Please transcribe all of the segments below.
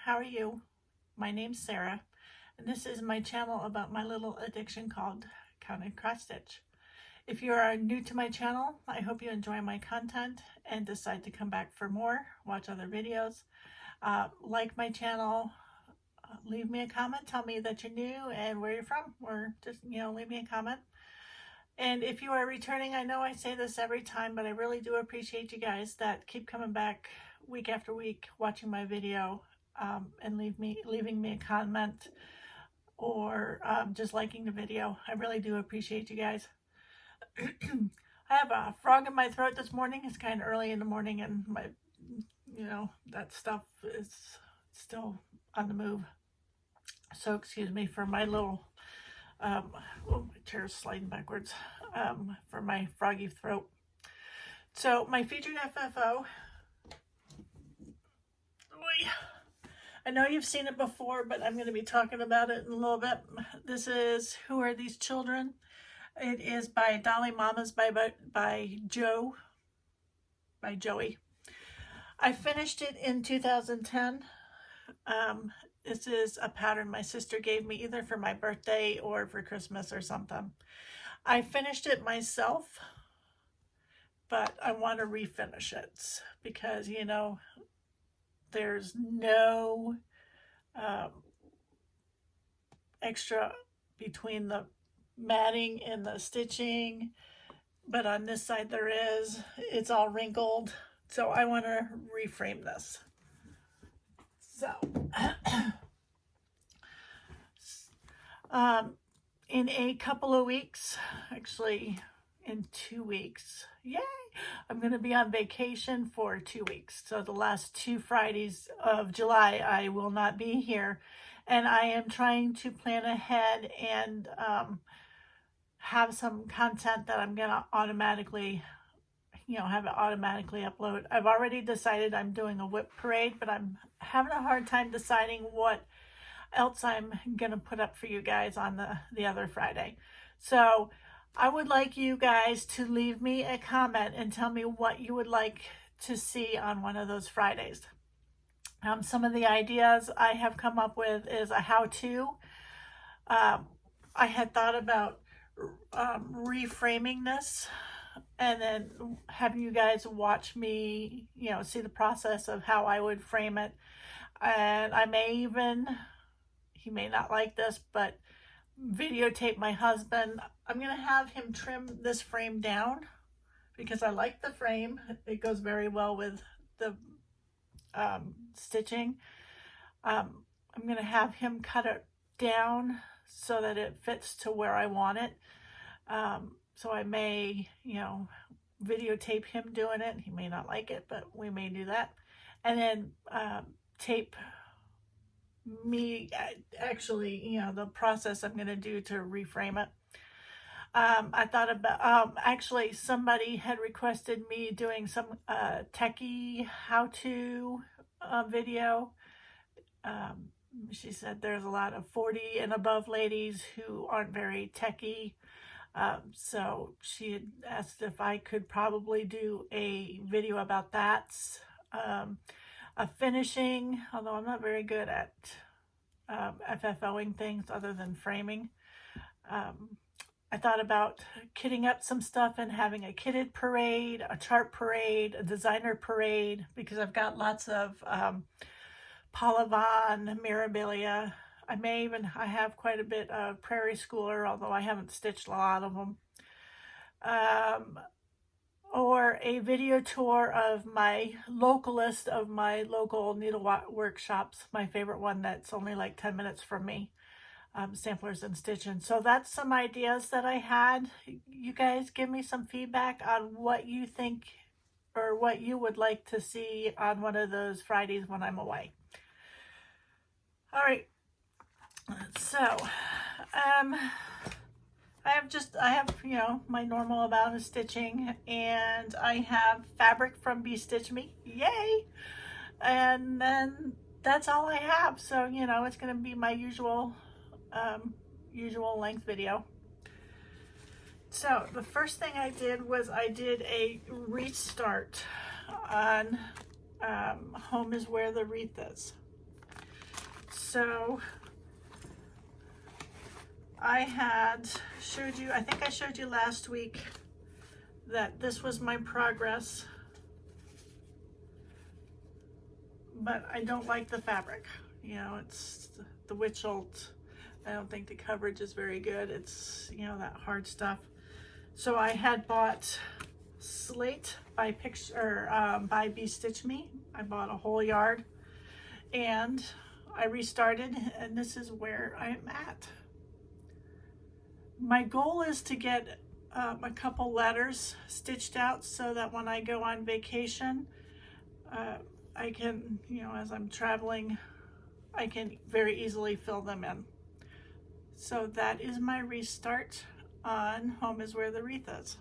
how are you? My name's Sarah, and this is my channel about my little addiction called counted cross stitch. If you are new to my channel, I hope you enjoy my content and decide to come back for more, watch other videos. Like my channel, leave me a comment, tell me that you're new and where you're from, or just, leave me a comment. And if you are returning, I know I say this every time, but I really do appreciate you guys that keep coming back week after week, watching my video, and leaving me a comment or just liking the video. I really do appreciate you guys. I have a frog in my throat this morning. It's kind of early in the morning, and my, that stuff is still on the move. So excuse me for my little, oh, my chair's sliding backwards, for my froggy throat. So my featured FFO, I know you've seen it before, but I'm going to be talking about it in a little bit. This is Who Are These Children? It is by Dolly Momma's by Joey. I finished it in 2010. This is a pattern my sister gave me either for my birthday or for Christmas or something. I finished it myself, but I want to refinish it because, there's no extra between the matting and the stitching, but on this side there is. It's all wrinkled, so I want to reframe this. So in a couple of weeks, actually in 2 weeks, yay, I'm going to be on vacation for 2 weeks. So the last 2 Fridays of July, I will not be here. And I am trying to plan ahead and have some content that I'm going to automatically, have it automatically upload. I've already decided I'm doing a whip parade, but I'm having a hard time deciding what else I'm going to put up for you guys on the other Friday. So I would like you guys to leave me a comment and tell me what you would like to see on one of those Fridays. Some of the ideas I have come up with is a how-to. I had thought about reframing this and then having you guys watch me, see the process of how I would frame it. And I may even, he may not like this, but videotape my husband. I'm going to have him trim this frame down because I like the frame. It goes very well with the stitching. I'm going to have him cut it down so that it fits to where I want it. So I may, videotape him doing it. He may not like it, but we may do that. And then tape me actually, the process I'm going to do to reframe it. I thought about, actually somebody had requested me doing some techie how-to video. She said there's a lot of 40 and above ladies who aren't very techie. So she had asked if I could probably do a video about that. A finishing, although I'm not very good at FFOing things other than framing. I thought about kitting up some stuff and having a kitted parade, a chart parade, a designer parade, because I've got lots of Polyvon, Mirabilia. I have quite a bit of Prairie Schooler, although I haven't stitched a lot of them. Or a video tour of my local list of my local needle workshops. My favorite one that's only like 10 minutes from me. Samplers and stitching. So that's some ideas that I had. You guys give me some feedback on what you think or what you would like to see on one of those Fridays when I'm away. All right. So, I have, my normal amount of stitching, and I have fabric from BeStitchMe. Yay! And then that's all I have. So, it's going to be my usual length video. So the first thing I did was I did a restart on Home is Where the Wreath Is. So I had showed you, I think I showed you last week that this was my progress, but I don't like the fabric. You know, it's the Mychal. I don't think the coverage is very good. It's, you know, that hard stuff. So I had bought Slate by by BeStitchMe. I bought a whole yard and I restarted, and this is where I am at. My goal is to get a couple letters stitched out so that when I go on vacation, I can, you know, as I'm traveling, I can very easily fill them in. So that is my restart on Home is Where the Wreath Is.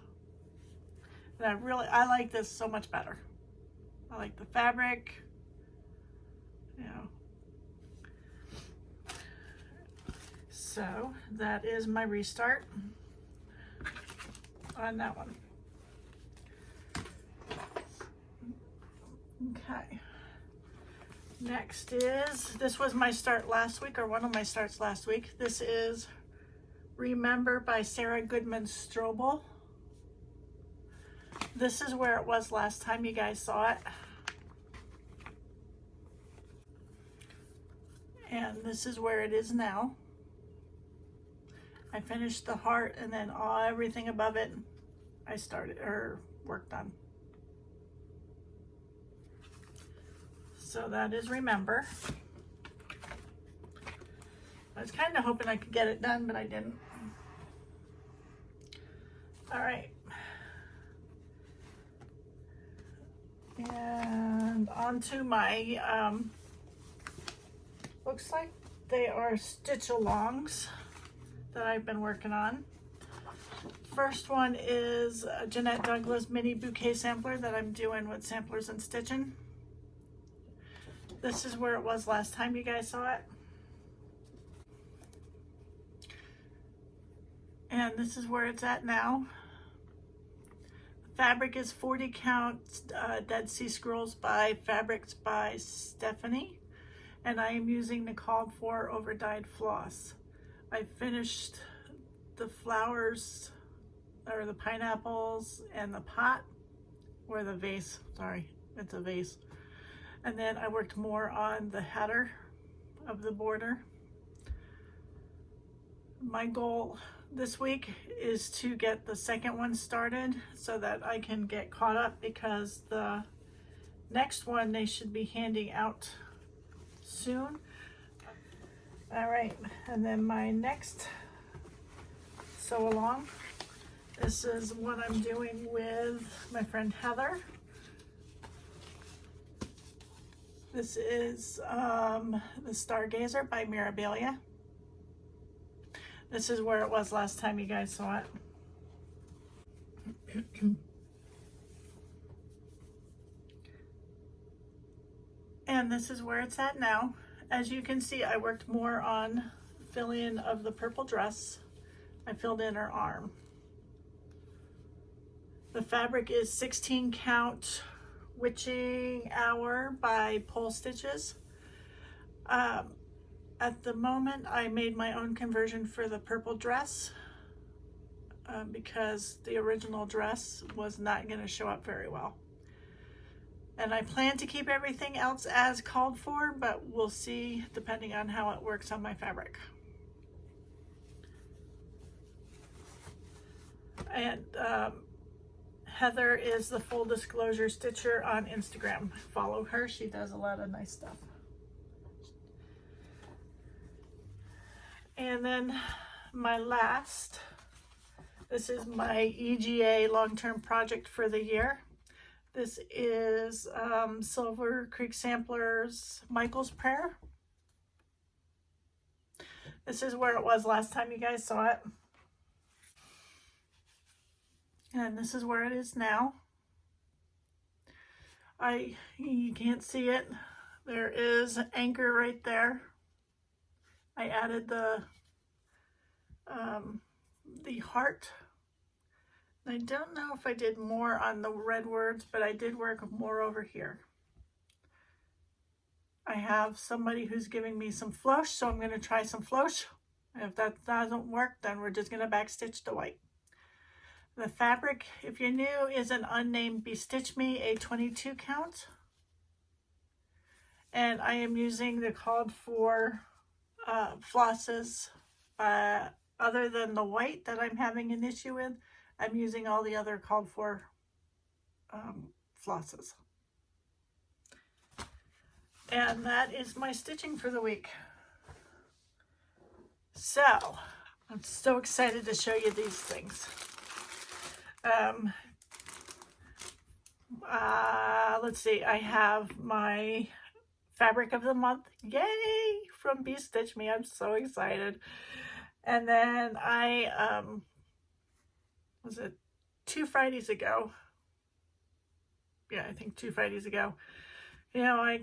And I like this so much better. I like the fabric, you know. So that is my restart on that one. Okay. Next is, this was my start last week, or one of my starts last week. This is Remember by Sarah Goodman Strobel. This is where it was last time you guys saw it. And this is where it is now. I finished the heart, and then everything above it I started or worked on. So that is Remember. I was kind of hoping I could get it done, but I didn't. All right. And on to my, looks like they are stitch alongs that I've been working on. First one is a Jeanette Douglas mini bouquet sampler that I'm doing with Samplers and Stitching. This is where it was last time you guys saw it. And this is where it's at now. The fabric is 40 count Dead Sea Scrolls by Fabrics by Stephanie. And I am using the called for over dyed floss. I finished the flowers, or the pineapples, and the pot, or the vase, sorry, it's a vase. And then I worked more on the header of the border. My goal this week is to get the second one started so that I can get caught up, because the next one they should be handing out soon. All right, and then my next sew along, this is what I'm doing with my friend Heather. This is the Stargazer by Mirabilia. This is where it was last time you guys saw it. And this is where it's at now. As you can see, I worked more on filling of the purple dress. I filled in her arm. The fabric is 16 count Witching Hour by Polstiches. At the moment, I made my own conversion for the purple dress because the original dress was not going to show up very well. And I plan to keep everything else as called for, but we'll see depending on how it works on my fabric. And Heather is the Full Disclosure Stitcher on Instagram. Follow her, she does a lot of nice stuff. And then my last, this is my EGA long-term project for the year. This is Silver Creek Samplers Mychal's Prayer. This is where it was last time you guys saw it. And this is where it is now. You can't see it. There is an anchor right there. I added the heart. I don't know if I did more on the red words, but I did work more over here. I have somebody who's giving me some Floss, so I'm going to try some Floss. If that doesn't work, then we're just going to backstitch the white. The fabric, if you're new, is an unnamed BeStitchMe, a 22 count. And I am using the called for flosses. Other than the white that I'm having an issue with, I'm using all the other called for flosses. And that is my stitching for the week. So, I'm so excited to show you these things. Let's see, I have my fabric of the month, yay, from BeStitchMe. I'm so excited. And then I, was it 2 Fridays ago? Yeah, I think 2 Fridays ago. You know, I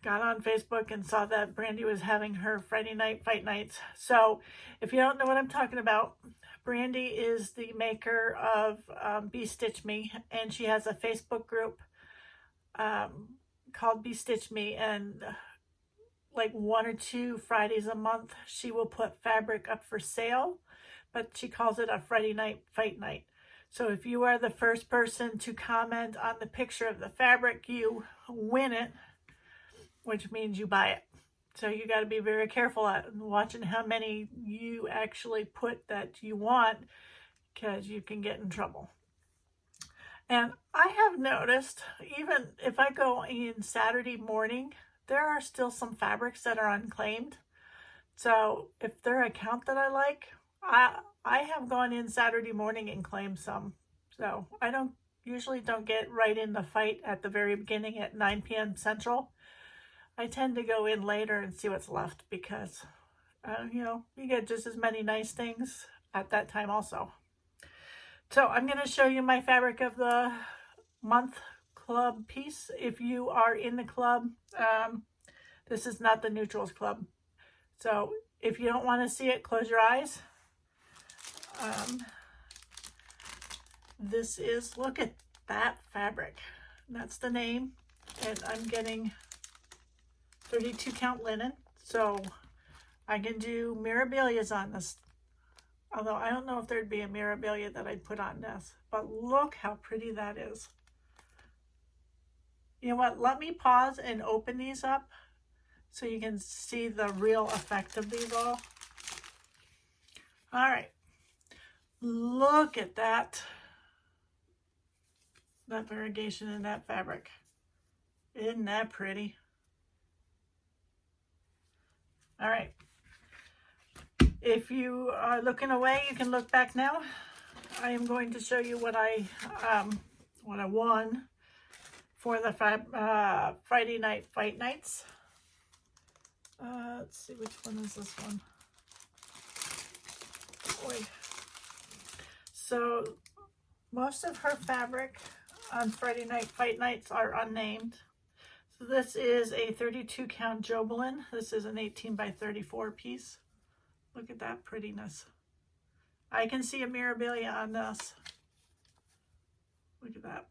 got on Facebook and saw that Brandy was having her Friday night fight nights. So if you don't know what I'm talking about, Brandy is the maker of BeStitchMe, and she has a Facebook group called BeStitchMe, and like 1 or 2 Fridays a month, she will put fabric up for sale, but she calls it a Friday night fight night. So if you are the first person to comment on the picture of the fabric, you win it, which means you buy it. So you got to be very careful at watching how many you actually put that you want, because you can get in trouble. And I have noticed, even if I go in Saturday morning, there are still some fabrics that are unclaimed. So if they're a count that I like, I have gone in Saturday morning and claimed some. So I usually don't get right in the fight at the very beginning at 9 p.m. Central. I tend to go in later and see what's left, because, you know, you get just as many nice things at that time also. So I'm going to show you my fabric of the month club piece. If you are in the club, this is not the neutrals club. So if you don't want to see it, close your eyes. This is, look at that fabric. That's the name. And I'm getting 32 count linen, so I can do Mirabilias on this. Although I don't know if there'd be a Mirabilia that I'd put on this, but look how pretty that is. You know what, let me pause and open these up so you can see the real effect of these all. All right, look at that variegation in that fabric. Isn't that pretty? All right, if you are looking away, you can look back now. I am going to show you what I won for the Friday night fight nights. Let's see, which one is this one? Boy. So most of her fabric on Friday night fight nights are unnamed. So this is a 32 count Jobelin. This is an 18 by 34 piece. Look at that prettiness. I can see a Mirabilia on this. Look at that.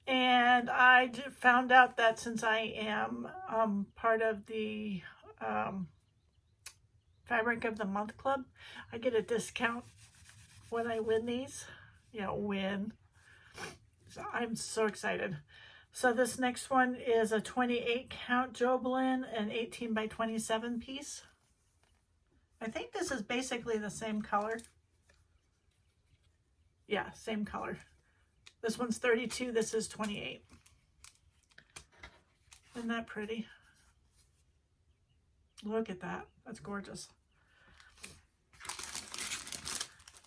And I found out that since I am part of the Fabric of the Month Club, I get a discount when I win these. You know, win. So I'm so excited. So this next one is a 28 count Jobelin, an 18 by 27 piece. I think this is basically the same color. Yeah, same color. This one's 32, this is 28. Isn't that pretty? Look at that, that's gorgeous.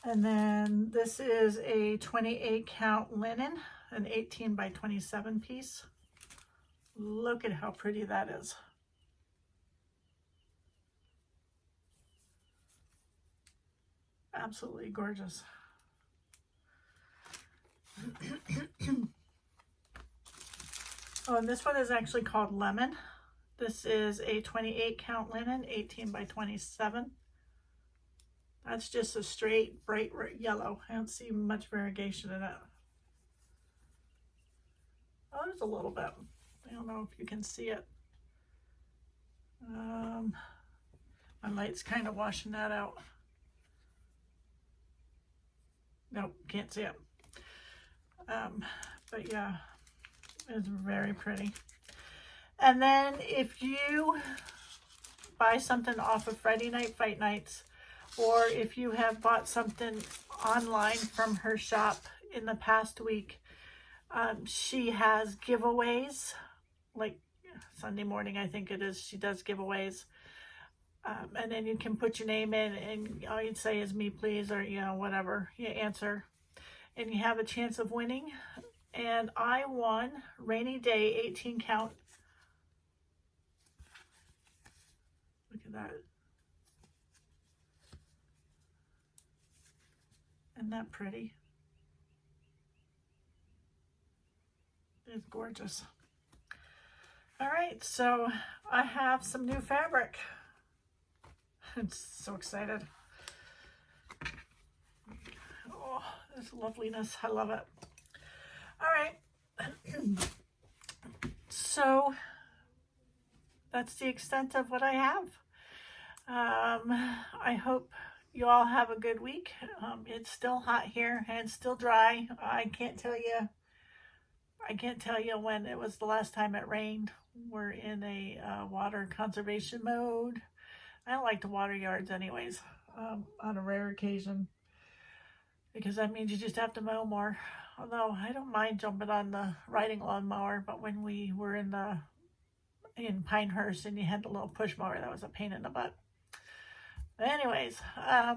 And then this is a 28 count linen, an 18 by 27 piece. Look at how pretty that is. Absolutely gorgeous. Oh, and this one is actually called Lemon. This is a 28 count linen, 18 by 27. That's just a straight bright yellow. I don't see much variegation in it. Oh, there's a little bit. I don't know if you can see it. My light's kind of washing that out. Nope, can't see it. But yeah, it's very pretty. And then if you buy something off of Friday Night Fight Nights, or if you have bought something online from her shop in the past week, she has giveaways, like Sunday morning, I think it is, she does giveaways. And then you can put your name in, and all you'd say is "me please," or whatever you answer, and you have a chance of winning. And I won Rainy Day 18 count. Look at that. Isn't that pretty? It's gorgeous. All right, so I have some new fabric. I'm so excited. Oh, this loveliness. I love it. All right. So that's the extent of what I have. I hope you all have a good week. It's still hot here and still dry. I can't tell you when it was the last time it rained. We're in a water conservation mode. I don't like to water yards anyways, on a rare occasion, because that means you just have to mow more. Although I don't mind jumping on the riding lawnmower, but when we were in Pinehurst and you had the little push mower, that was a pain in the butt. But anyways, I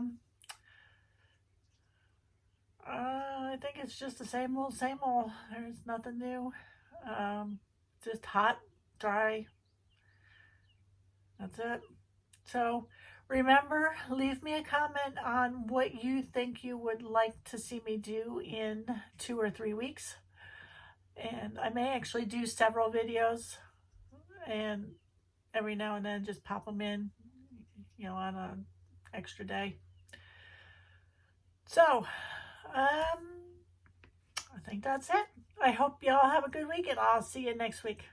think it's just the same old, same old. There's nothing new. Just hot, dry. That's it. So remember, leave me a comment on what you think you would like to see me do in 2 or 3 weeks. And I may actually do several videos, and every now and then just pop them in, on an extra day. So, I think that's it. I hope y'all have a good week, and I'll see you next week.